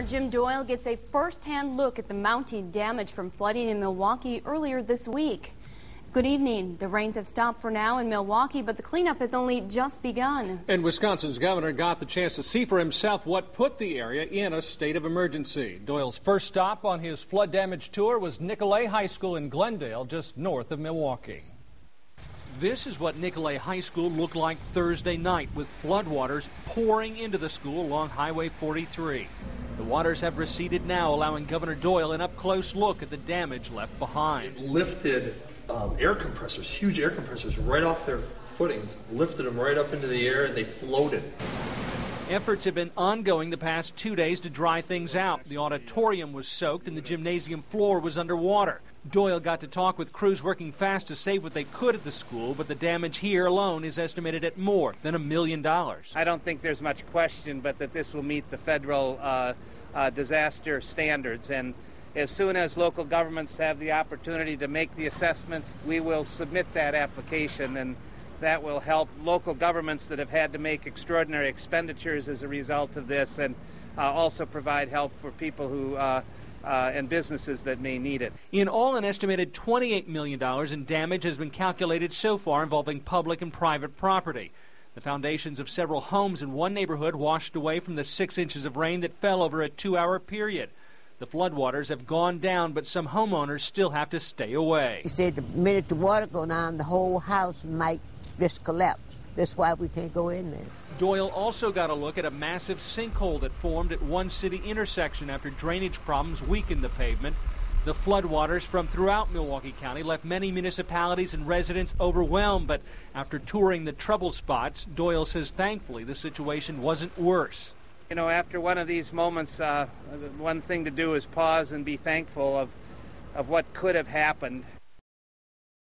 Jim Doyle gets a first-hand look at the mounting damage from flooding in Milwaukee earlier this week. Good evening. The rains have stopped for now in Milwaukee, but the cleanup has only just begun. And Wisconsin's governor got the chance to see for himself what put the area in a state of emergency. Doyle's first stop on his flood damage tour was Nicolet High School in Glendale, just north of Milwaukee. This is what Nicolet High School looked like Thursday night, with floodwaters pouring into the school along Highway 43. The waters have receded now, allowing Governor Doyle an up-close look at the damage left behind. It lifted air compressors, huge air compressors, right off their footings, lifted them right up into the air, and they floated. Efforts have been ongoing the past 2 days to dry things out. The auditorium was soaked and the gymnasium floor was underwater. Doyle got to talk with crews working fast to save what they could at the school, but the damage here alone is estimated at more than $1 million. I don't think there's much question but that this will meet the federal disaster standards, and as soon as local governments have the opportunity to make the assessments, we will submit that application, and that will help local governments that have had to make extraordinary expenditures as a result of this, and also provide help for people who and businesses that may need it. In all, an estimated $28 million in damage has been calculated so far, involving public and private property. The foundations of several homes in one neighborhood washed away from the 6 inches of rain that fell over a 2-hour period. The floodwaters have gone down, but some homeowners still have to stay away. He said the minute the water go down, the whole house might just collapse. That's why we can't go in there. Doyle also got a look at a massive sinkhole that formed at one city intersection after drainage problems weakened the pavement. The floodwaters from throughout Milwaukee County left many municipalities and residents overwhelmed, but after touring the trouble spots, Doyle says thankfully the situation wasn't worse. You know, after one of these moments, one thing to do is pause and be thankful of what could have happened.